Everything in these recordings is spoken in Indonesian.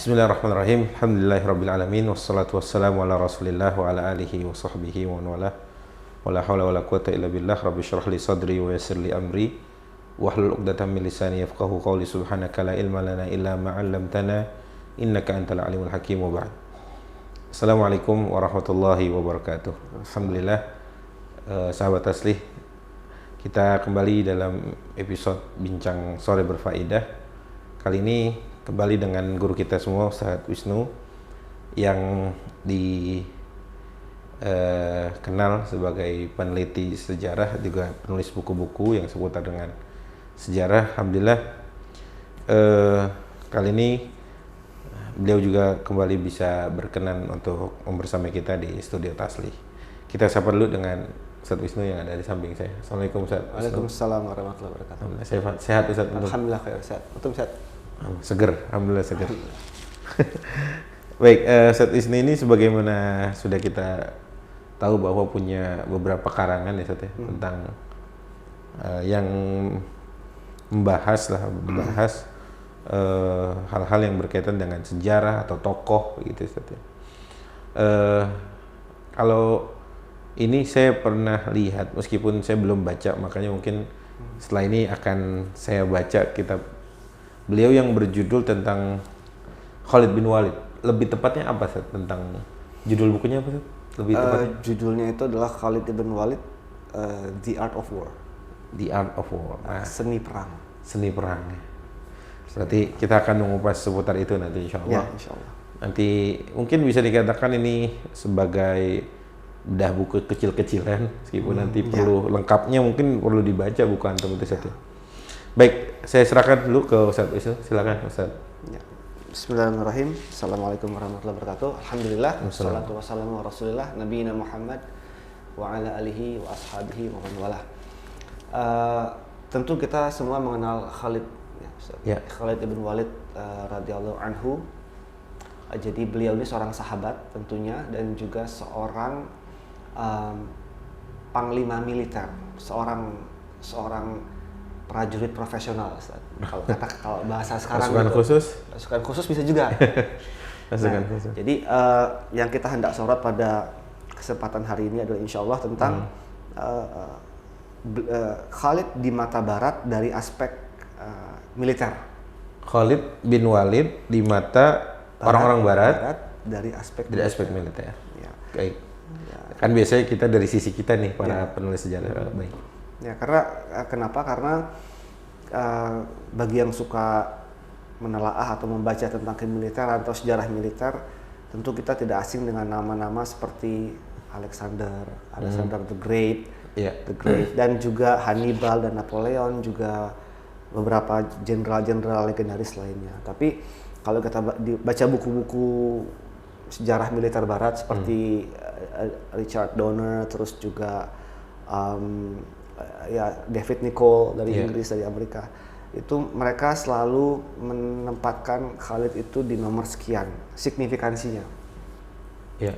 Bismillahirrahmanirrahim. Alhamdulillahirrabbilalamin. Wassalatu wassalamu ala rasulillah wa ala alihi wa sahbihi wa man wala. Wala hawla wala quwata illa billah. Rabbi syrah li sadri wa yassir li amri wahlul 'uqdatam min lisani yafqahu qawli. Subhanaka la ilma lana illa ma 'allamtana innaka antal alimul hakim. Wa ba'd. Assalamualaikum warahmatullahi wabarakatuh. Alhamdulillah, sahabat Taslih, kita kembali dalam episode Bincang Sore Berfaedah. Kali ini kembali dengan guru kita semua, Ustadz Wisnu, yang dikenal sebagai peneliti sejarah, juga penulis buku-buku yang seputar dengan sejarah. Alhamdulillah, kali ini beliau juga kembali bisa berkenan untuk membersamai kita di studio Taslih. Kita sapa dulu dengan Ustadz Wisnu yang ada di samping saya. Assalamualaikum Ustadz. Waalaikumsalam warahmatullahi wabarakatuh. Alhamdulillah, sehat Ustadz. Alhamdulillah khair Ustadz. Betul Ustadz. Seger, alhamdulillah seger. Baik, Ustadz Wisnu ini sebagaimana sudah kita tahu bahwa punya beberapa karangan ya Ustadz ya, tentang yang membahas hal-hal yang berkaitan dengan sejarah atau tokoh gitu Ustadz ya. Kalau ini saya pernah lihat, meskipun saya belum baca, makanya mungkin setelah ini akan saya baca kitab beliau yang berjudul tentang Khalid bin Walid. Lebih tepatnya apa Ustaz? Tentang judul bukunya apa Ustaz? Lebih tepatnya? Judulnya itu adalah Khalid bin Walid, The Art of War. The Art of War. Nah, seni perang. Seni perang. Berarti kita akan mengupas seputar itu nanti insya Allah. Ya, insya Allah. Nanti mungkin bisa dikatakan ini sebagai bedah buku kecil-kecilan, meskipun nanti perlu lengkapnya, mungkin perlu dibaca buku antum itu Ustaz. Baik, saya serahkan dulu ke Ustaz Wisnu. Silakan Ustaz. Ya. Bismillahirrahmanirrahim. Assalamualaikum warahmatullahi wabarakatuh. Alhamdulillah. Wassalatu wassalamu ala Rasulillah nabiyina Muhammad wa ala alihi wa ashabihi wa man wala. Tentu kita semua mengenal Khalid ya, Khalid bin Walid radhiyallahu anhu. Jadi beliau ini seorang sahabat tentunya, dan juga seorang panglima militer, seorang prajurit profesional. Kalau bahasa sekarang pasukan khusus bisa juga. Khusus. Jadi yang kita hendak sorot pada kesempatan hari ini adalah insya Allah tentang Khalid di mata Barat dari aspek militer. Khalid bin Walid di mata orang-orang Barat dari aspek militer. Ya. Baik. Ya. Kan biasanya kita dari sisi kita nih para penulis sejarah. Baik. Ya, kenapa? Karena bagi yang suka menelaah atau membaca tentang kemiliteran atau sejarah militer, tentu kita tidak asing dengan nama-nama seperti Alexander the Great, dan juga Hannibal dan Napoleon, juga beberapa jenderal-jenderal legendaris lainnya. Tapi kalau kita baca buku-buku sejarah militer Barat seperti Richard Donner, terus juga David Nicholl dari Inggris, dari Amerika, itu mereka selalu menempatkan Khalid itu di nomor sekian signifikansinya. Ya.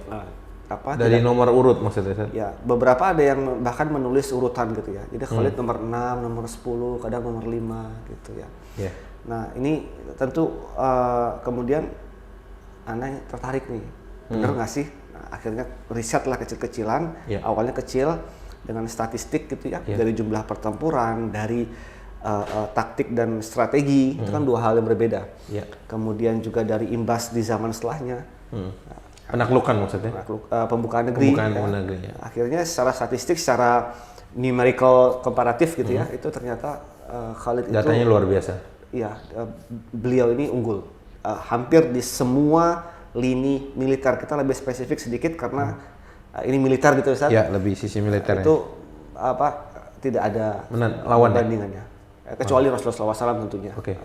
Dari nomor urut maksudnya? Ya, beberapa ada yang bahkan menulis urutan gitu ya. Jadi Khalid nomor 6, nomor 10, kadang nomor 5 gitu ya. Nah, ini tentu kemudian Anda tertarik nih, bener nggak sih? Nah, akhirnya riset lah kecil-kecilan, awalnya kecil dengan statistik gitu ya, dari jumlah pertempuran, dari taktik dan strategi, itu kan dua hal yang berbeda. Kemudian juga dari imbas di zaman setelahnya. Penaklukan maksudnya? Pembukaan negeri. Akhirnya secara statistik, secara numerical komparatif gitu ya, itu ternyata Khalid itu datanya luar biasa. Iya, beliau ini unggul. Hampir di semua lini militer. Kita lebih spesifik sedikit karena ini militer gitu Ustaz. Ya, lebih sisi militer. Itu tidak ada lawan bandingannya. Kecuali Rasulullah SAW tentunya. Oke.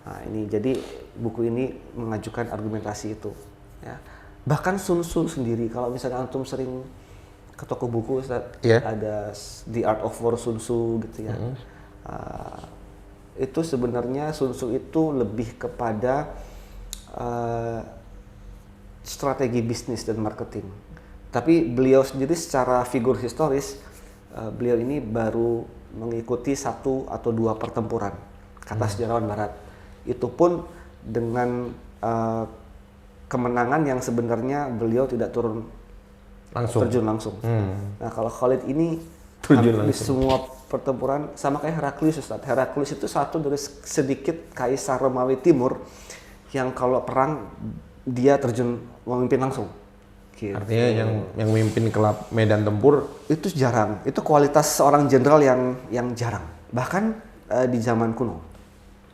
Nah, ini jadi buku ini mengajukan argumentasi itu. Ya. Bahkan Sun Tzu sendiri, kalau misalnya antum sering ke toko buku Ustaz, ada The Art of War Sun Tzu gitu ya. Itu sebenarnya Sun Tzu itu lebih kepada strategi bisnis dan marketing. Tapi beliau sendiri secara figur historis, beliau ini baru mengikuti 1 atau 2 pertempuran, kata sejarawan Barat. Itu pun dengan uh, kemenangan yang sebenarnya beliau tidak terjun langsung. Nah kalau Khalid ini Terjun di langsung. semua pertempuran sama kayak Heraklius Ustaz. Heraklius itu satu dari sedikit kaisar Romawi Timur yang kalau perang dia terjun memimpin langsung. Gitu. Artinya yang memimpin kelab medan tempur Itu jarang. Itu kualitas seorang jenderal yang jarang. Bahkan di zaman kuno.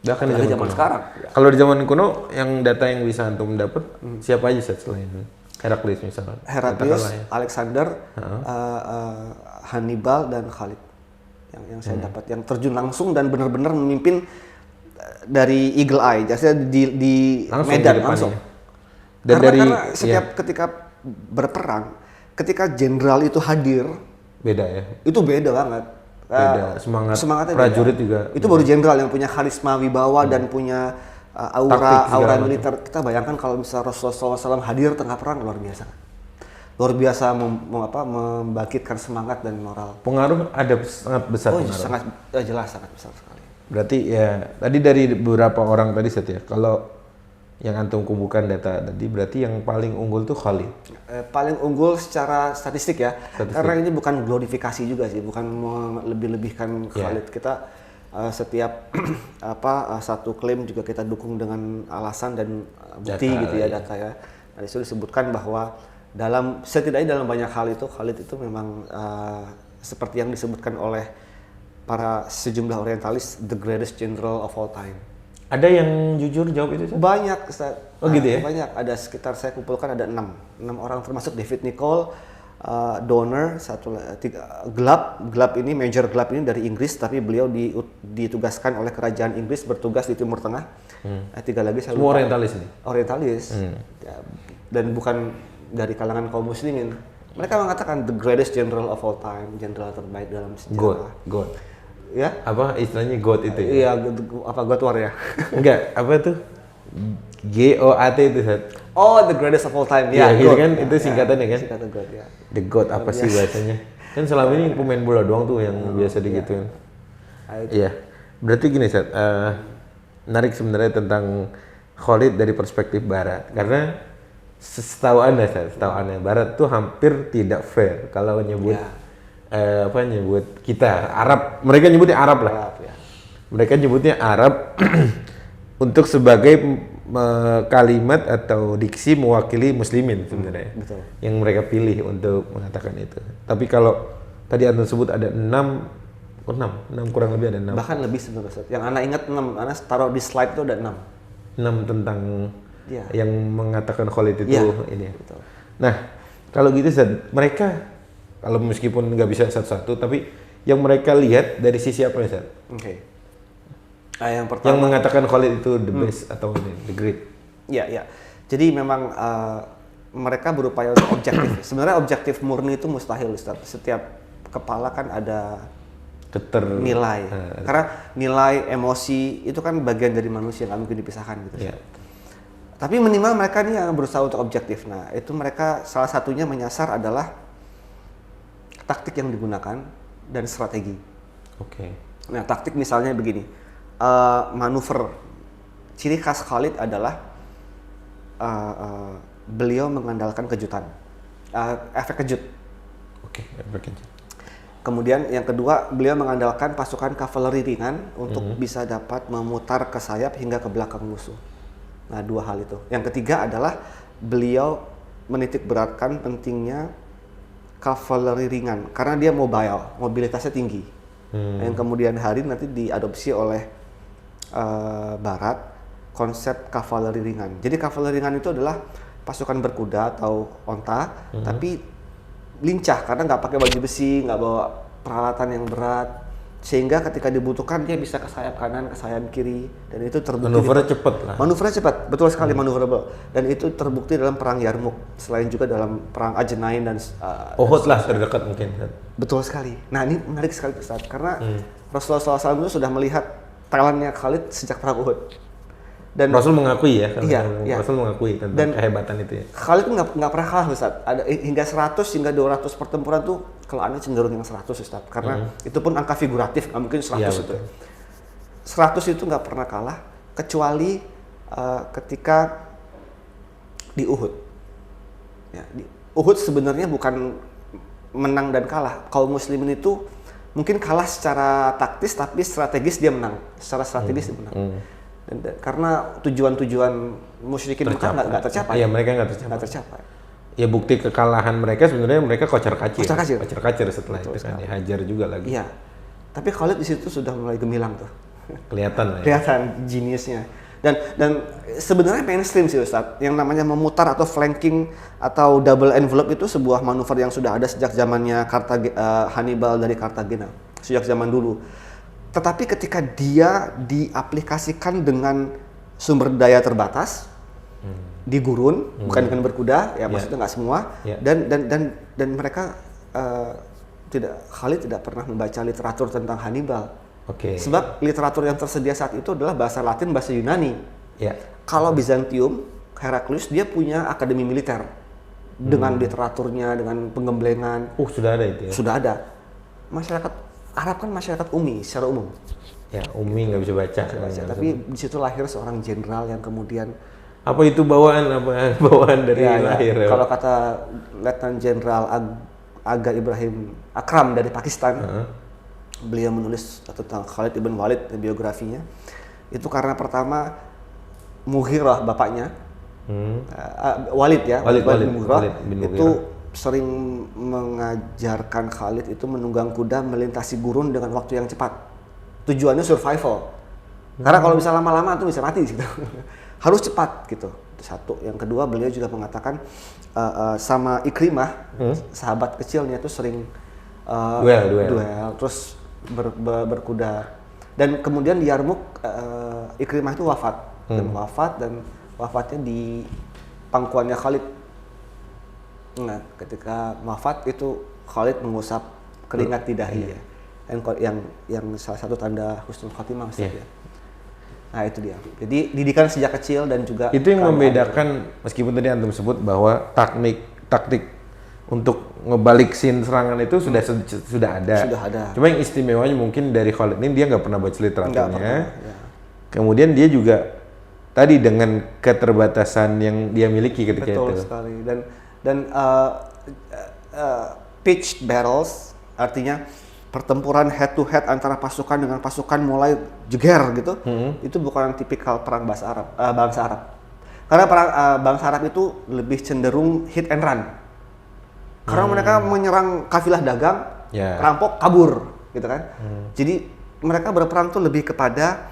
bahkan di Apalagi zaman kuno. sekarang. Kalau di zaman kuno yang data yang bisa antum dapat siapa aja Ustaz, selain Heraklius misalnya? Heraklius, Katakanlah ya. Alexander, Hannibal dan Khalid yang saya dapat yang terjun langsung dan benar-benar memimpin dari Eagle Eye, jadi di Langsung medan di depannya. langsung. Dan Karena dari setiap ketika berperang, ketika jenderal itu hadir, beda ya. itu beda banget. Beda Semangatnya prajurit beda. juga. Itu baru jenderal yang punya karisma wibawa dan punya Taktik segala aura macam. militer. Kita bayangkan kalau misalnya Rasulullah SAW hadir tengah perang, luar biasa. Luar biasa membangkitkan semangat dan moral. Pengaruh ada sangat besar Oh, pengaruh. sangat jelas, sangat besar sekali. Berarti ya tadi dari beberapa orang tadi Set ya. Kalau yang antum kumpulkan data tadi berarti yang paling unggul tuh Khalid. Paling unggul secara statistik ya, Statistik. karena ini bukan glorifikasi juga sih, bukan melebih-lebihkan Khalid. Kita setiap satu klaim juga kita dukung dengan alasan dan bukti Data, gitu ya, data ya. Nah, di situ disebutkan bahwa setidaknya dalam banyak hal itu Khalid itu memang seperti yang disebutkan oleh para sejumlah orientalis, the greatest general of all time. Ada yang jujur jawab itu Set? Banyak, Ustaz. Oh, gitu ya? Banyak. Ada sekitar, saya kumpulkan ada 6 orang, termasuk David Nicol, Donner, Glab ini, Major Glab ini dari Inggris, tapi beliau ditugaskan oleh kerajaan Inggris bertugas di Timur Tengah. 3 lagi saya Semua lupa. orientalis nih. Orientalis. Ya, dan bukan dari kalangan kaum muslimin. Mereka mengatakan the greatest general of all time, jenderal terbaik dalam sejarah. God. Ya? Apa istilahnya God itu ya? Iya, God War ya. Enggak, apa tuh? GOAT itu Set. Oh, the greatest of all time. Iya, Ya, gitu God. kan? Ya, Itu singkatannya kan? Singkatan God ya. The God apa sih bahasanya? Kan selama ini pemain bola doang tuh yang biasa digituin. Iya. Berarti gini Set, menarik sebenarnya tentang Khalid dari perspektif Barat. Karena setahu Anda Set, setahu Anda Barat tuh hampir tidak fair kalau nyebut nyebut kita Arab. Mereka nyebutnya Arab lah. Arab, ya. Mereka nyebutnya Arab untuk sebagai kalimat atau diksi mewakili muslimin sebenarnya. Betul. Yang mereka pilih untuk mengatakan itu. Tapi kalau tadi Anda sebut ada 6 kurang lebih ada 6. Bahkan lebih sebenarnya, Ustaz. Yang Ana ingat 6, Ana taruh di slide itu ada 6. 6 tentang Iya. yang mengatakan Khalid itu Iya, ini. betul. Nah, kalau gitu Ustaz, mereka kalau meskipun nggak bisa satu-satu, tapi yang mereka lihat dari sisi apa ya Ustaz? Oke. Yang Yang pertama, mengatakan Khalid itu the best atau ini, the great. ya. Jadi memang mereka berupaya untuk objektif. Sebenarnya objektif murni itu mustahil, Ustaz. Setiap kepala kan ada nilai. Karena nilai emosi itu kan bagian dari manusia, nggak mungkin dipisahkan gitu. Ya. Tapi minimal mereka nih yang berusaha untuk objektif. Nah, itu mereka salah satunya menyasar adalah taktik yang digunakan dan strategi. Oke. Nah, taktik misalnya begini, manuver. Ciri khas Khalid adalah beliau mengandalkan kejutan, efek kejut. Oke, berkejut. Kemudian yang kedua, beliau mengandalkan pasukan kavaleri ringan untuk bisa dapat memutar ke sayap hingga ke belakang musuh. Nah, 2 hal itu. Yang ketiga adalah beliau menitik beratkan pentingnya kavaleri ringan karena dia mobile, mobilitasnya tinggi. Yang kemudian hari nanti diadopsi oleh Barat konsep kavaleri ringan. Jadi kavaleri ringan itu adalah pasukan berkuda atau onta, tapi lincah karena nggak pakai baju besi, nggak bawa peralatan yang berat, sehingga ketika dibutuhkan dia bisa ke sayap kanan, ke sayap kiri, dan itu terbukti. Manuvernya cepat lah. Manuvernya cepat, betul sekali maneuverable, dan itu terbukti dalam perang Yarmuk, selain juga dalam perang Ajnain dan Uhud lah terdekat mungkin. betul sekali. Nah ini menarik sekali Ustaz, karena Rasulullah SAW itu sudah melihat talentnya Khalid sejak perang Uhud. Dan Rasul mengakui ya, Iya. Rasul mengakui tentang Dan kehebatan itu ya. Khalid nggak pernah kalah Ustaz. Ada hingga 100 hingga 200 pertempuran tuh kalau Anda cenderung yang 100 Ustaz. Karena itu pun angka figuratif, nggak mungkin 100 Iya, itu. betul. 100 itu nggak pernah kalah kecuali ketika di Uhud. Ya, di Uhud sebenarnya bukan menang dan kalah. Kaum muslimin itu mungkin kalah secara taktis, tapi strategis dia menang. Secara strategis dia menang. Karena tujuan-tujuan musyrikin Mekah nggak tercapai. Iya, mereka nggak tercapai. Ya bukti kekalahan mereka sebenarnya mereka kocar-kacir setelah itu kan dihajar juga lagi. Iya. Tapi Khalid di situ sudah mulai gemilang tuh. Kelihatan lah ya. Kelihatan jeniusnya. Dan sebenarnya mainstream sih Ustadz. Yang namanya memutar atau flanking atau double envelope itu sebuah manuver yang sudah ada sejak zamannya Hannibal dari Cartagena, sejak zaman dulu. Tetapi ketika dia diaplikasikan dengan sumber daya terbatas, di gurun, bukan dengan berkuda, ya maksudnya nggak semua, dan mereka Khalid tidak pernah membaca literatur tentang Hannibal. Sebab literatur yang tersedia saat itu adalah bahasa Latin, bahasa Yunani. Kalau Bizantium, Heraklius dia punya akademi militer dengan literaturnya, dengan penggemblengan. Sudah ada itu ya? Sudah ada. Masyarakat Arab kan masyarakat Ummi secara umum. Ya, Ummi nggak bisa baca. Tapi di situ lahir seorang jenderal yang kemudian apa itu bawaan dari lahir? Kalau kata Letnan Jenderal Aga Ibrahim Akram dari Pakistan, beliau menulis tentang Khalid ibn Walid, biografinya. Itu karena pertama Mughirah bapaknya, Walid bin Mughirah itu sering mengajarkan Khalid itu menunggang kuda melintasi gurun dengan waktu yang cepat. Tujuannya survival. Karena kalau bisa lama-lama tuh bisa mati gitu. Harus cepat gitu. Itu satu. Yang kedua beliau juga mengatakan sama Ikrimah, sahabat kecilnya itu sering duel, terus berkuda. Dan kemudian di Yarmuk Ikrimah itu wafat dan wafatnya di pangkuannya Khalid. Nah, ketika wafat itu Khalid mengusap keringat di dahi ya. Yang salah satu tanda husnul khotimah ya. Nah itu dia. Jadi didikan sejak kecil dan juga itu yang membedakan meskipun tadi antum sebut bahwa taktik untuk ngebalik scene serangan itu sudah ada. Sudah ada. Cuma yang istimewanya mungkin dari Khalid ini dia nggak pernah baca literaturnya. Ya. Kemudian dia juga tadi dengan keterbatasan yang dia miliki ketika itu. Betul sekali. Dan pitched battles artinya pertempuran head to head antara pasukan dengan pasukan mulai jeger gitu, itu bukan tipikal perang bangsa Arab. Karena perang bangsa Arab itu lebih cenderung hit and run. Karena mereka menyerang kafilah dagang, rampok, kabur, gitu kan. Jadi mereka berperang tuh lebih kepada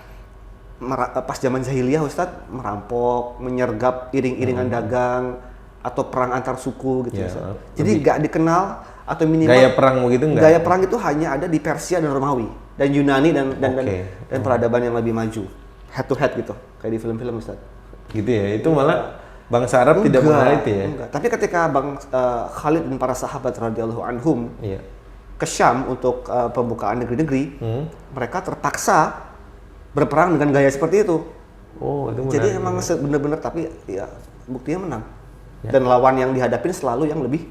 pas zaman jahiliyah Ustadz, merampok, menyergap iring-iringan dagang atau perang antar suku gitu. Jadi nggak dikenal atau minimal gaya perang begitu enggak? Gaya perang itu hanya ada di Persia dan Romawi dan Yunani dan peradaban yang lebih maju, head to head gitu, kayak di film-film Ustaz. Gitu ya, itu malah bangsa Arab tidak mengenal itu ya. Enggak. Tapi ketika Khalid dan para sahabat radhiyallahu anhum ke Syam untuk pembukaan negeri-negeri, mereka terpaksa berperang dengan gaya seperti itu. Itu jadi emang benar-benar, tapi ya buktinya menang. Dan lawan yang dihadapin selalu yang lebih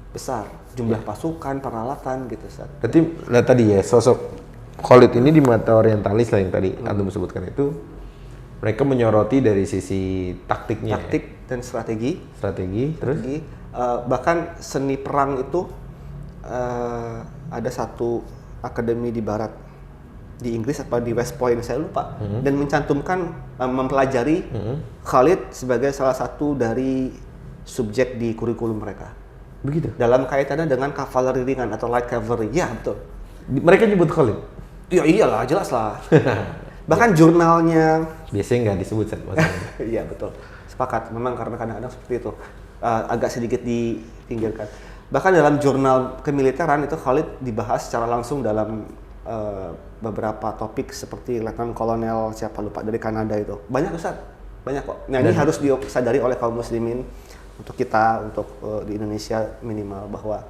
besar, jumlah pasukan, peralatan gitu Ustaz. Berarti tadi ya sosok Khalid ini di mata orientalis lah yang tadi antum sebutkan itu, mereka menyoroti dari sisi taktiknya, dan strategi, terus bahkan seni perang itu ada satu akademi di barat di Inggris apa di West Point saya lupa, dan mencantumkan mempelajari Khalid sebagai salah satu dari subjek di kurikulum mereka. Begitu? Dalam kaitannya dengan kavaleri ringan atau light cavalry. Ya, betul. Mereka nyebut Khalid? Ya iyalah, jelas lah. Bahkan jurnalnya biasanya nggak disebut maksudnya. Iya, betul. Sepakat. Memang karena kadang-kadang seperti itu. Agak sedikit dipinggirkan. Bahkan dalam jurnal kemiliteran itu Khalid dibahas secara langsung dalam beberapa topik seperti Letnan Kolonel siapa lupa dari Kanada itu. Banyak Ustaz. Banyak kok. Nah, ini harus disadari oleh kaum muslimin. Untuk kita, untuk di Indonesia minimal, bahwa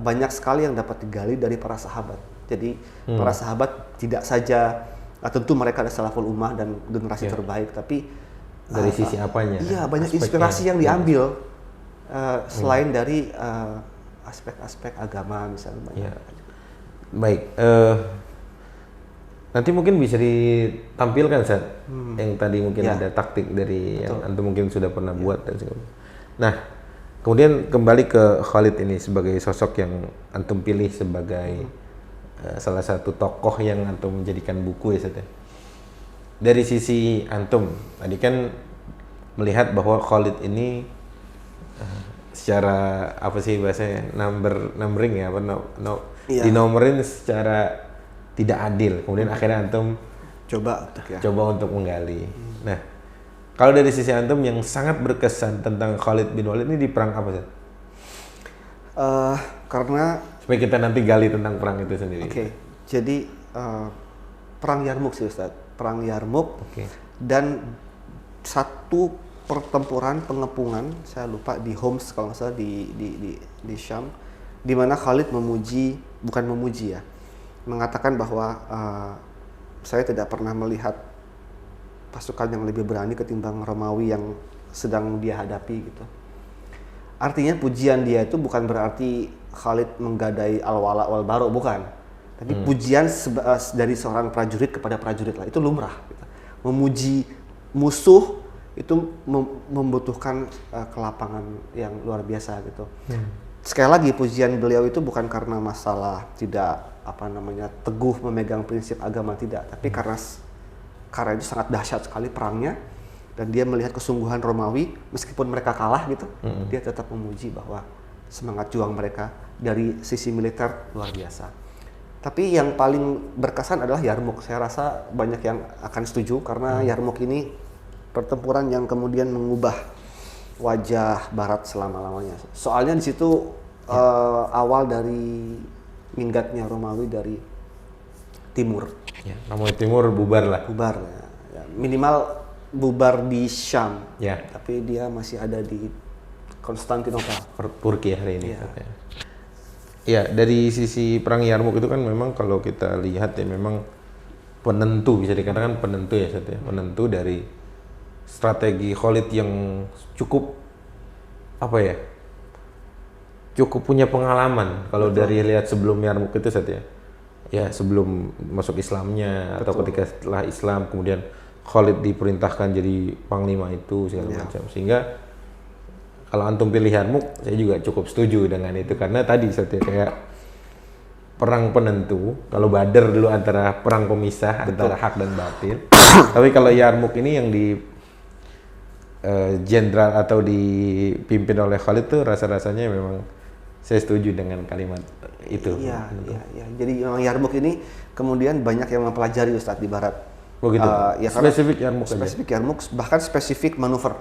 banyak sekali yang dapat digali dari para sahabat. Jadi para sahabat tidak saja tentu mereka ada salaful ummah dan generasi terbaik, tapi dari sisi apanya? Iya, banyak inspirasi yang diambil selain dari aspek-aspek agama misalnya. Baik, Nanti mungkin bisa ditampilkan Sat, yang tadi mungkin Ya. ada taktik dari yang antum mungkin sudah pernah buat dan segala. Nah, kemudian kembali ke Khalid ini sebagai sosok yang antum pilih sebagai salah satu tokoh yang antum menjadikan buku ya Sat ya. Dari sisi antum, tadi kan melihat bahwa Khalid ini secara apa sih bahasanya numbering ya apa Iya. dinomorin secara tidak adil, kemudian akhirnya antum Coba untuk ya. coba untuk menggali. Nah, kalau dari sisi antum yang sangat berkesan tentang Khalid bin Walid ini di perang apa sih? Karena Supaya kita nanti gali tentang perang itu sendiri. oke, jadi perang Yarmuk sih Ustaz. Perang Yarmuk Oke. dan satu pertempuran pengepungan, saya lupa di Homs kalau nggak salah di Syam, di mana Khalid bukan memuji ya, mengatakan bahwa saya tidak pernah melihat pasukan yang lebih berani ketimbang Romawi yang sedang dia hadapi gitu. Artinya pujian dia itu bukan berarti Khalid menggadai al-wala wal bara, bukan. Tapi pujian dari seorang prajurit kepada prajurit lah, itu lumrah gitu. Memuji musuh itu membutuhkan kelapangan yang luar biasa gitu. Sekali lagi pujian beliau itu bukan karena masalah tidak teguh memegang prinsip agama, tidak, tapi karena itu sangat dahsyat sekali perangnya dan dia melihat kesungguhan Romawi meskipun mereka kalah gitu, dia tetap memuji bahwa semangat juang mereka dari sisi militer luar biasa. Tapi yang paling berkesan adalah Yarmuk. Saya rasa banyak yang akan setuju karena Yarmuk ini pertempuran yang kemudian mengubah wajah Barat selama-lamanya. Soalnya di situ awal dari minggatnya Romawi dari timur. Ya, namanya timur bubar lah. Bubar ya. Minimal bubar di Syam. Ya. Tapi dia masih ada di Konstantinopel. Turki hari ini. Iya. Sat, ya. Ya, dari sisi perang Yarmuk itu kan memang kalau kita lihat ya memang penentu, bisa dikatakan penentu ya Sat, ya. Penentu dari strategi Khalid yang cukup apa ya? Cukup punya pengalaman kalau dari lihat sebelum Yarmuk itu Sat, ya. Ya, sebelum masuk Islamnya atau ketika setelah Islam kemudian Khalid diperintahkan jadi panglima itu segala macam. Sehingga kalau antum pilih Yarmuk, saya juga cukup setuju dengan itu karena tadi Sat, ya, kayak perang penentu. Kalau Badar dulu antara perang pemisah antara hak dan batil. Tapi kalau Yarmuk ini yang di jenderal atau dipimpin oleh Khalid tuh rasa-rasanya memang saya setuju dengan kalimat itu. Iya. Jadi memang Yarmuk ini kemudian banyak yang mempelajari Ustadz di Barat. Oh gitu. Spesifik Yarmuk aja. Spesifik Yarmuk, bahkan spesifik manuver.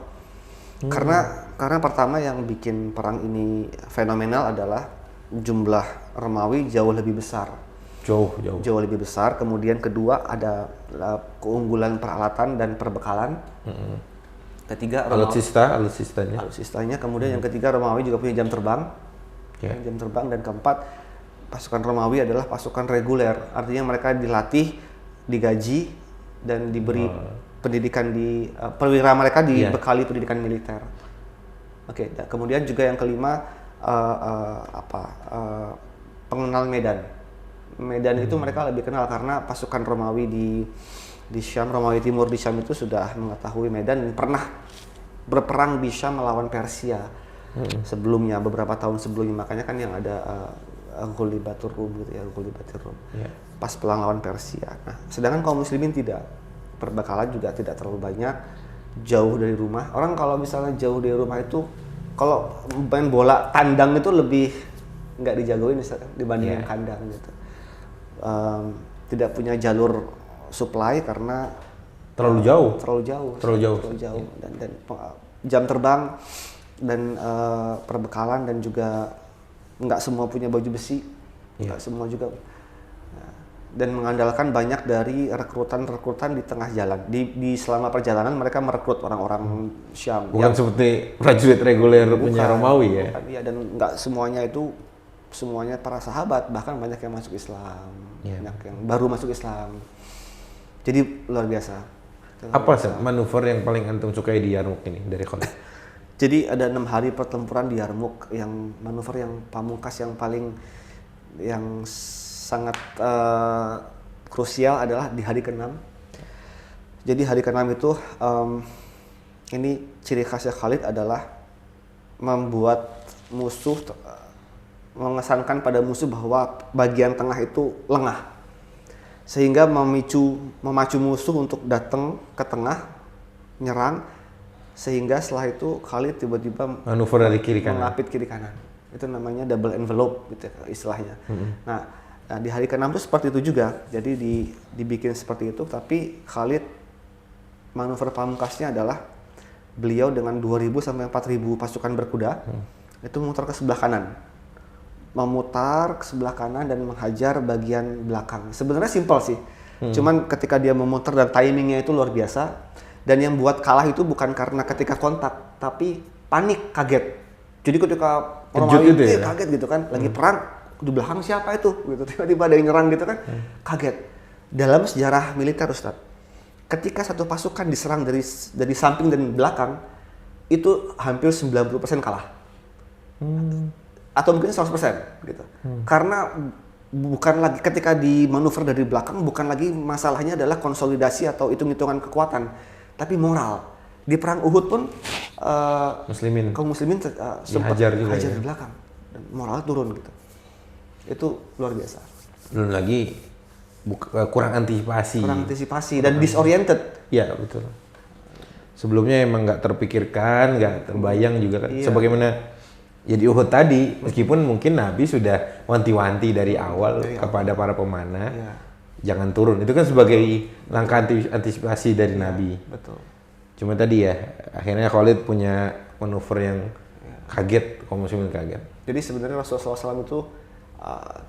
Karena pertama yang bikin perang ini fenomenal adalah jumlah Romawi jauh lebih besar. Jauh lebih besar. Kemudian kedua ada keunggulan peralatan dan perbekalan. Ketiga alutsistanya. Kemudian yang ketiga Romawi juga punya jam terbang. Jam terbang. Dan keempat, pasukan Romawi adalah pasukan reguler. Artinya mereka dilatih, digaji dan diberi pendidikan perwira mereka dibekali pendidikan militer. Oke, kemudian juga yang kelima pengenal medan. Medan itu mereka lebih kenal karena pasukan Romawi di Syam, Romawi Timur di Syam itu sudah mengetahui medan dan pernah berperang di Syam melawan Persia sebelumnya, beberapa tahun sebelumnya. Makanya kan yang ada Ghulibatur Rum gitu ya, pas perang lawan Persia. Nah, sedangkan kaum muslimin tidak, perbekalan juga tidak terlalu banyak, jauh dari rumah. Orang kalau misalnya jauh dari rumah itu, kalau main bola tandang itu lebih nggak dijagoin dibandingin kandang gitu. Tidak punya jalur supply karena terlalu jauh dan jam terbang dan perbekalan dan juga nggak semua punya baju besi, nggak semua juga, dan mengandalkan banyak dari rekrutan di tengah jalan. Di selama perjalanan mereka merekrut orang-orang Syam. Bukan seperti prajurit reguler punya Romawi ya. Iya, dan nggak semuanya para sahabat, bahkan banyak yang masuk Islam, banyak yang baru masuk Islam. Jadi luar biasa. Apa manuver yang paling antum sukai di Yarmuk ini dari Khalid? Jadi ada 6 hari pertempuran di Yarmuk, yang manuver yang pamungkas yang sangat krusial adalah di hari ke-6. Jadi hari ke-6 itu ini ciri khasnya Khalid adalah membuat musuh, mengesankan pada musuh bahwa bagian tengah itu lengah, sehingga memacu musuh untuk datang ke tengah, nyerang, sehingga setelah itu Khalid tiba-tiba manuver dari kiri kanan, mengapit kiri kanan. Itu namanya double envelope gitu istilahnya. Nah, di hari ke-6 itu seperti itu juga. Jadi dibikin seperti itu, tapi Khalid manuver pamungkasnya adalah beliau dengan 2.000 sampai 4.000 pasukan berkuda itu memutar ke sebelah kanan. Memutar ke sebelah kanan dan menghajar bagian belakang. Sebenarnya simpel sih. Cuman ketika dia memutar dan timingnya itu luar biasa. Dan yang buat kalah itu bukan karena ketika kontak, tapi panik, kaget. Jadi ketika orang lain itu kaget gitu kan, lagi perang di belakang siapa itu? Gitu tiba-tiba ada yang nyerang gitu kan, kaget. Dalam sejarah militer, Ustaz, ketika satu pasukan diserang dari samping dan belakang, itu hampir 90% kalah. Atau mungkin 100% gitu. Karena bukan lagi ketika di manuver dari belakang, bukan lagi masalahnya adalah konsolidasi atau hitung-hitungan kekuatan, tapi moral. Di perang Uhud pun kaum muslimin sempat dihajar juga hajar di belakang dan moral turun gitu. Itu luar biasa. Belum lagi kurang antisipasi Dan disoriented. Ya betul. Sebelumnya emang nggak terpikirkan, nggak terbayang juga kan. Sebagaimana ya di Uhud tadi, meskipun mungkin Nabi sudah wanti-wanti dari awal kepada para pemanah, jangan turun. Itu kan sebagai langkah antisipasi dari Nabi. Betul. Cuma tadi ya, akhirnya Khalid punya manuver yang kaget, kaum muslimin kaget. Jadi sebenarnya Rasulullah SAW itu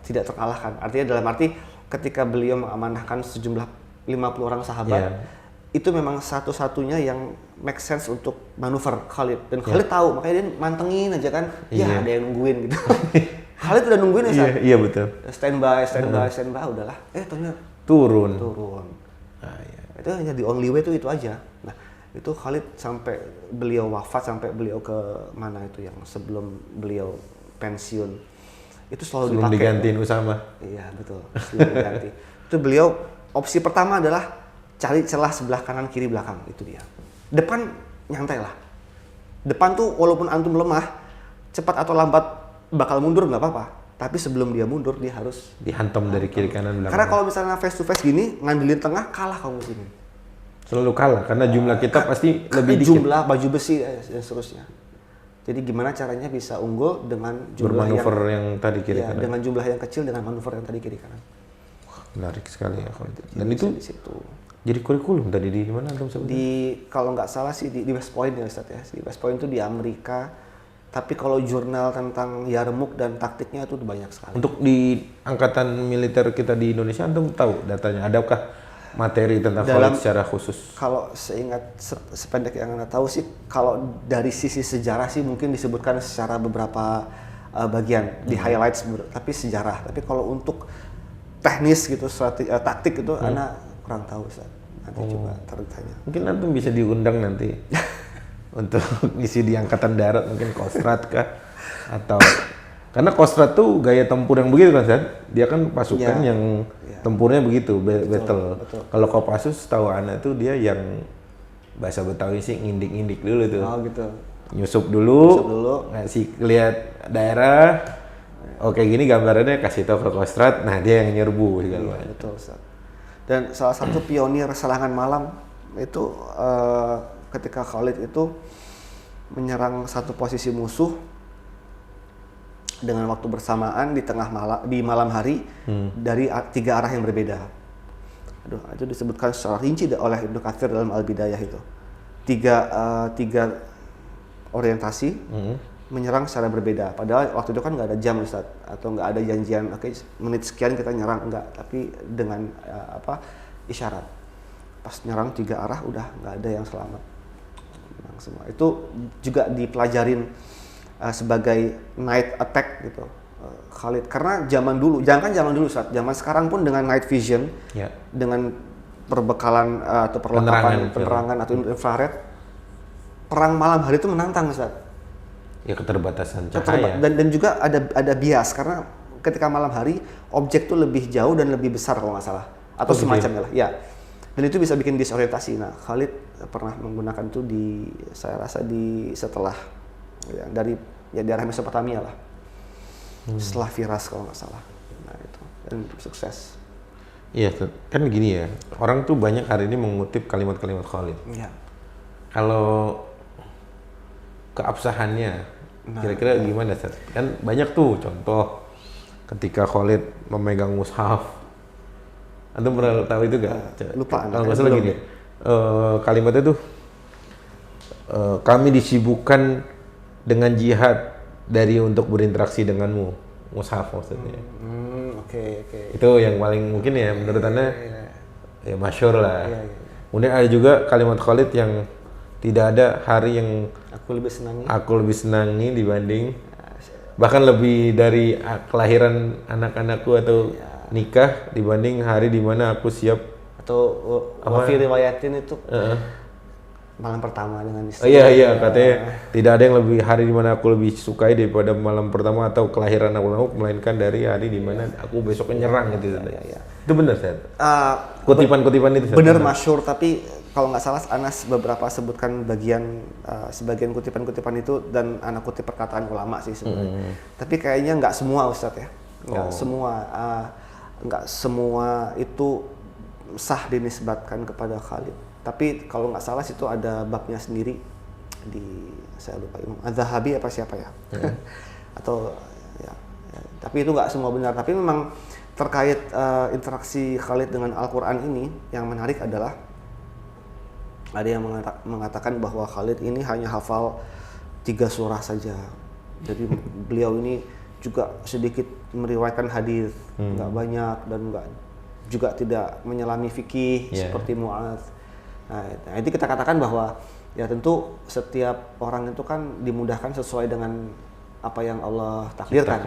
tidak terkalahkan. Artinya dalam arti ketika beliau mengamanahkan sejumlah 50 orang sahabat, itu memang satu-satunya yang make sense untuk manuver Khalid. Dan Khalid tahu, makanya dia mantengin aja kan, ada yang nungguin gitu. Khalid udah nungguin ya saat? Iya betul. Standby, udahlah. Ternyata turun. Itu hanya the only way itu aja. Nah, itu Khalid sampai beliau wafat, sampai beliau ke mana itu yang sebelum beliau pensiun. Itu selalu sebelum dipakai. Digantiin Usama. Iya, betul. Sebelum diganti. Itu beliau opsi pertama adalah cari celah sebelah kanan kiri belakang, itu dia. Depan nyantai lah. Depan tuh walaupun antum lemah, cepat atau lambat bakal mundur nggak apa-apa. Tapi sebelum dia mundur dia harus dihantam dari kiri kanan belakang. Karena kalau misalnya face to face gini, ngandelin tengah kalah kaum muslimin. Selalu kalah karena jumlah kita pasti lebih dikit. Jumlah baju besi dan seterusnya. Jadi gimana caranya bisa unggul dengan jumlah bermanuver yang tadi kiri kanan. Dengan jumlah yang kecil dengan manuver yang tadi kiri kanan. Wah, menarik sekali ya kalau itu. Dan itu di situ. Jadi kurikulum tadi di mana antum sebutnya? Kalau nggak salah sih di West Point ya Ustaz ya. Di West Point itu di Amerika. Tapi kalau jurnal tentang Yarmouk dan taktiknya itu banyak sekali. Untuk di angkatan militer kita di Indonesia antum tahu datanya? Adakah materi tentang Khalid secara khusus? Kalau seingat sependek yang Anda tahu sih, kalau dari sisi sejarah sih mungkin disebutkan secara beberapa bagian di highlights, tapi sejarah. Tapi kalau untuk teknis gitu, taktik itu Anda kurang tahu Ustaz. Nanti coba tanya. Mungkin antum bisa diundang nanti untuk ngisi di angkatan darat, mungkin Kostrad kah atau karena Kostrad tuh gaya tempur yang begitu kan Ustaz? Dia kan pasukan yang tempurnya begitu, battle. Kalau Kopassus tahu anak tuh dia yang bahasa Betawi sih ngindik-ngindik dulu tuh. Oh gitu. Nyusup dulu, ngasih lihat daerah. Oke gini gambarannya, kasih tahu ke Kostrad, nah dia yang nyerbu segala macam. Betul Ustaz. Dan salah satu pionir serangan malam itu ketika Khalid itu menyerang satu posisi musuh dengan waktu bersamaan di malam hari dari 3 arah yang berbeda. Itu disebutkan secara rinci oleh Ibnu Katsir dalam Al-Bidayah itu. Tiga orientasi menyerang secara berbeda. Padahal waktu itu kan nggak ada jam Ustaz, atau nggak ada janjian menit sekian kita nyerang, enggak, tapi dengan isyarat. Pas nyerang 3 arah udah nggak ada yang selamat. Menang semua. Itu juga dipelajarin sebagai night attack gitu Khalid, karena zaman dulu, jangan Ustaz, zaman sekarang pun dengan night vision, dengan perbekalan atau perlengkapan penerangan atau infrared, perang malam hari itu menantang Ustaz. Ya keterbatasan cahaya. Dan juga ada bias, karena ketika malam hari objek tuh lebih jauh dan lebih besar kalau nggak salah. atau gitu ya? semacamnya lah. Ya. Dan itu bisa bikin disorientasi. Nah, Khalid pernah menggunakan itu saya rasa setelah ya, dari daerah Mesopotamia lah. Setelah Firas kalau nggak salah. Nah, itu dan sukses. Iya, kan gini ya. Orang tuh banyak hari ini mengutip kalimat-kalimat Khalid. Iya. Kalau keabsahannya kira-kira gimana, Ustaz? Kan banyak tuh contoh ketika Khalid memegang mushaf. Antum pernah tahu itu gak? Lupa. Kalau nggak salah gini, kalimatnya tuh kami disibukkan dengan jihad dari untuk berinteraksi denganmu, mushaf maksudnya. Oke. Itu yang paling mungkin ya menurut Anda ya masyhur lah. Kemudian ada juga kalimat Khalid yang tidak ada hari yang Aku lebih senangi dibanding bahkan lebih dari kelahiran anak-anakku atau nikah dibanding hari dimana aku siap atau wafi riwayatin itu malam pertama dengan istri. Iya katanya tidak ada yang lebih hari dimana aku lebih sukai daripada malam pertama atau kelahiran aku melainkan dari hari dimana aku besoknya nyerang gitu. Itu benar Ustaz? Kutipan-kutipan itu benar masyhur, tapi kalau nggak salah Anas beberapa sebutkan sebagian kutipan-kutipan itu dan anak kutip perkataan ulama sih sebenarnya. Tapi kayaknya nggak semua Ustaz ya. Nggak semua itu sah dinisbatkan kepada Khalid. Tapi kalau nggak salah situ ada babnya sendiri saya lupa Imam Az-Zahabi apa siapa ya. Atau ya, tapi itu nggak semua benar. Tapi memang terkait interaksi Khalid dengan Al-Quran ini yang menarik adalah ada yang mengatakan bahwa Khalid ini hanya hafal 3 surah saja. Jadi beliau ini juga sedikit meriwayatkan hadis, nggak banyak dan juga tidak menyelami fikih seperti Mu'adz. Nah, itu kita katakan bahwa ya tentu setiap orang itu kan dimudahkan sesuai dengan apa yang Allah takdirkan.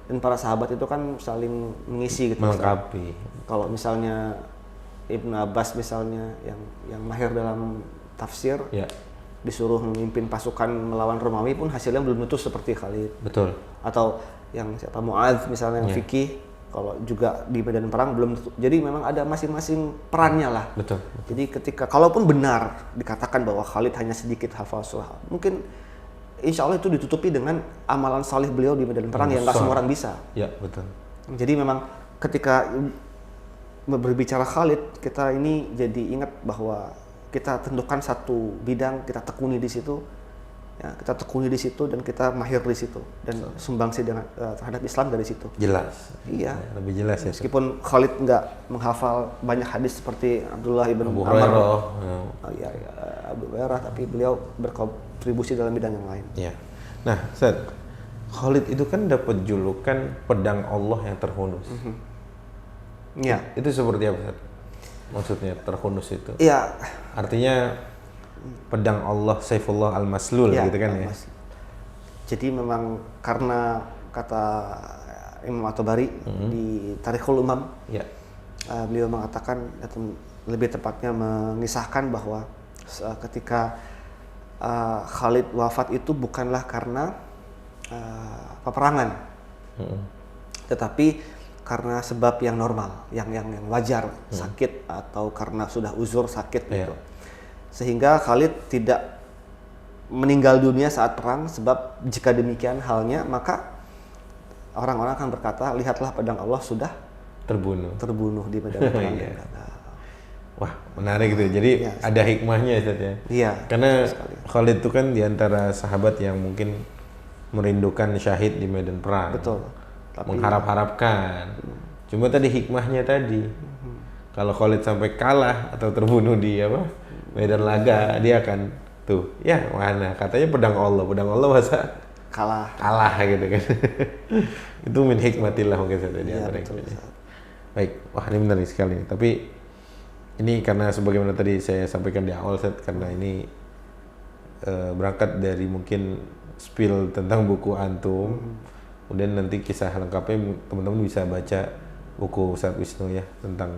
Dan para sahabat itu kan saling mengisi gitu. Melengkapi. Kalau misalnya Ibnu Abbas misalnya yang mahir dalam tafsir, disuruh memimpin pasukan melawan Romawi pun hasilnya belum tentu seperti Khalid. Betul. Atau yang siapa Mu'adz misalnya yang fikih, kalau juga di medan perang belum tentu. Jadi memang ada masing-masing perannya lah. Betul. Jadi ketika kalaupun benar dikatakan bahwa Khalid hanya sedikit hafal surah, mungkin insya Allah itu ditutupi dengan amalan salih beliau di medan perang yang nggak semua orang bisa. Ya betul. Jadi memang ketika berbicara Khalid, kita ini jadi ingat bahwa kita tentukan satu bidang, kita tekuni di situ, dan kita mahir di situ dan sumbangsi terhadap Islam dari situ. Jelas. Iya. Lebih jelas ya. Meskipun Khalid nggak menghafal banyak hadis seperti Abdullah ibn Abu Amr, Hurairah, Abu Hurairah, tapi beliau berkontribusi dalam bidang yang lain. Iya. Nah, Ustaz, Khalid itu kan dapat julukan pedang Allah yang terhunus. Iya. Itu seperti apa, Ustaz? Maksudnya terhunus itu? Iya. Artinya pedang Allah Saifullah al-Maslul gitu kan ya. Jadi memang karena kata Imam At-Tabari di Tarikhul Umam, beliau mengatakan atau lebih tepatnya mengisahkan bahwa ketika Khalid wafat itu bukanlah karena peperangan, tetapi karena sebab yang normal, yang wajar, sakit atau karena sudah uzur sakit gitu. Sehingga Khalid tidak meninggal dunia saat perang, sebab jika demikian halnya maka orang-orang akan berkata, lihatlah pedang Allah sudah terbunuh di medan perang. Wah, menarik gitu. Jadi ada hikmahnya Ustaz ya. Iya. Karena Khalid itu kan diantara sahabat yang mungkin merindukan syahid di medan perang. Betul. Tapi mengharap-harapkan. Cuma tadi hikmahnya tadi. Kalau Khalid sampai kalah atau terbunuh di medan laga, dia akan mana katanya pedang Allah masa kalah gitu kan. Itu min hikmatillah mungkin saja di antara ini. Baik, wah ini menarik sekali. Tapi ini karena sebagaimana tadi saya sampaikan di awal, karena ini berangkat dari mungkin spill tentang buku antum. Kemudian nanti kisah lengkapnya teman-teman bisa baca buku Ustaz Wisnu ya tentang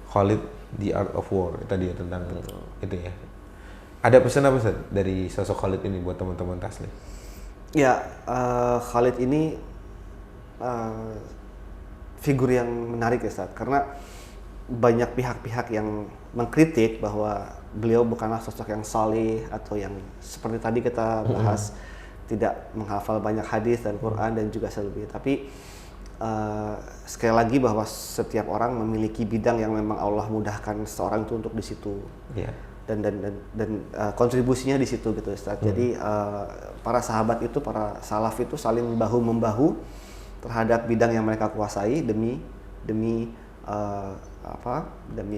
Khalid The Art of War tadi ya, tentang itu ya. Ada pesan apa Ustaz dari sosok Khalid ini buat teman-teman Taslim? Ya, Khalid ini figur yang menarik ya Ustaz, karena banyak pihak-pihak yang mengkritik bahwa beliau bukanlah sosok yang salih atau yang seperti tadi kita bahas tidak menghafal banyak hadis dan Quran dan juga selebihnya. Tapi sekali lagi bahwa setiap orang memiliki bidang yang memang Allah mudahkan seorang itu untuk di situ. Iya. Dan kontribusinya di situ gitu Ustaz. Jadi para sahabat itu, para salaf itu saling bahu membahu terhadap bidang yang mereka kuasai demi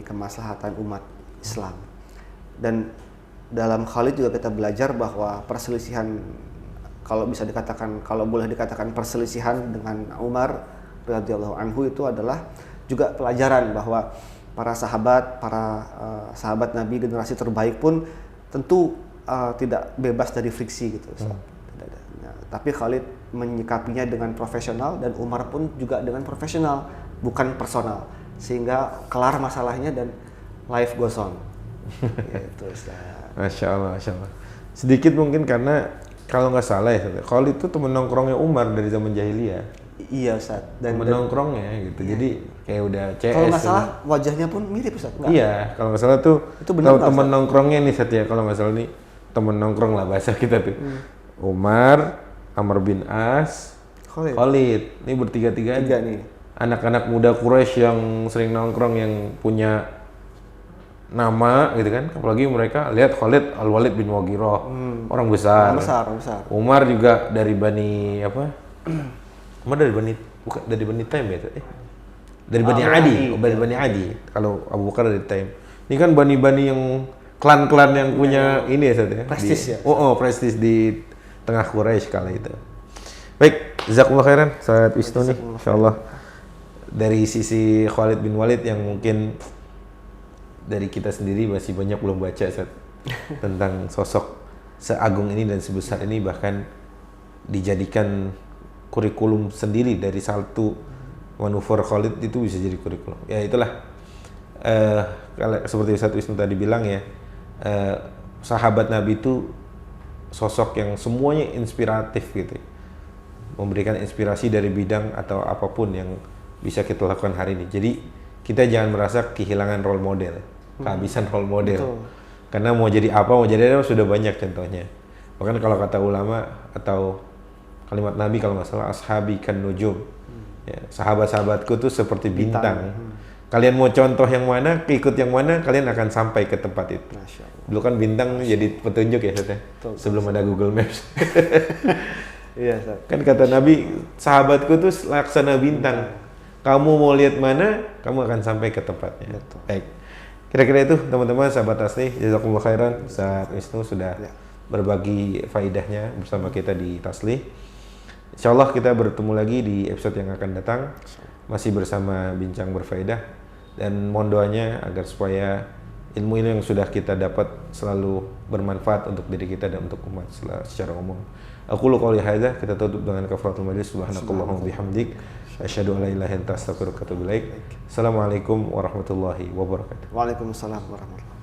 kemaslahatan umat Islam. Dan dalam Khalid juga kita belajar bahwa perselisihan, kalau boleh dikatakan perselisihan dengan Umar radhiyallahu anhu itu adalah juga pelajaran bahwa para sahabat Nabi generasi terbaik pun tentu tidak bebas dari friksi gitu. Tapi Khalid menyikapinya dengan profesional dan Umar pun juga dengan profesional, bukan personal, sehingga kelar masalahnya dan life goes on. Gitu, Masya Allah. Sedikit mungkin karena kalau nggak salah ya, Khalid itu temen nongkrongnya Umar dari zaman jahiliyah. Iya Ustaz. Temen nongkrongnya gitu. Iya. Jadi kayak udah CS. Kalau nggak salah wajahnya pun mirip Ustaz. Enggak? Iya, kalau nggak salah tuh itu benar kalau temen nongkrongnya nih Satya, kalau nggak salah nih temen nongkrong lah bahasa kita tuh. Umar, Amr bin As, Khalid. Ini bertiga-tiga nih. Anak-anak muda Quraisy yang sering nongkrong, yang punya nama gitu kan. Apalagi mereka lihat Khalid Al-Walid bin Mughirah, orang besar. Besar. Umar juga dari Bani apa? Umar dari Bani Taim ya? Dari Bani Adi. Dari Bani Adi. Kalau Abu Bakar dari Taim. Ini kan bani-bani yang klan-klan yang punya ini ya Ustaz ya. Prestis ya. Prestis di tengah Quraisy kala itu. Baik, jazakumullah khairan Ustaz Wisnu nih. Insyaallah dari sisi Khalid bin Walid yang mungkin dari kita sendiri masih banyak belum baca Ustaz tentang sosok seagung ini dan sebesar ini, bahkan dijadikan kurikulum sendiri dari satu manuver Khalid itu bisa jadi kurikulum. Ya itulah seperti Ustaz Wisnu tadi bilang ya, sahabat Nabi itu sosok yang semuanya inspiratif gitu, memberikan inspirasi dari bidang atau apapun yang bisa kita lakukan hari ini. Jadi kita jangan merasa kehilangan role model, kehabisan role model. Betul. Karena mau jadi apa sudah banyak contohnya. Bahkan kalau kata ulama atau kalimat Nabi kalau nggak salah, ashabi kan nujum. Ya, sahabat-sahabatku tuh seperti bintang. Kalian mau contoh yang mana, ikut yang mana, kalian akan sampai ke tempat itu. Dulu kan bintang jadi petunjuk ya, sebelum ada Google Maps. Iya, kan kata Nabi, sahabatku tuh laksana bintang. Kamu mau lihat mana, kamu akan sampai ke tempatnya. Betul. Baik. Kira-kira itu teman-teman sahabat Tasli, jazakumullah khairan. Ustaz Wisnu sudah berbagi faidahnya bersama kita di Tasli. Insyaallah kita bertemu lagi di episode yang akan datang, masih bersama Bincang Berfaedah, dan mohon doanya agar supaya ilmu ini yang sudah kita dapat selalu bermanfaat untuk diri kita dan untuk umat secara umum. Aku qouli hadza, kita tutup dengan kafaratul majlis. Subhanakallahumma bihamdik, asyhadu an la ilaha illa anta astaghfiruka wa atubu ilaik. Assalamualaikum warahmatullahi wabarakatuh. Waalaikumsalam warahmatullahi wabarakatuh.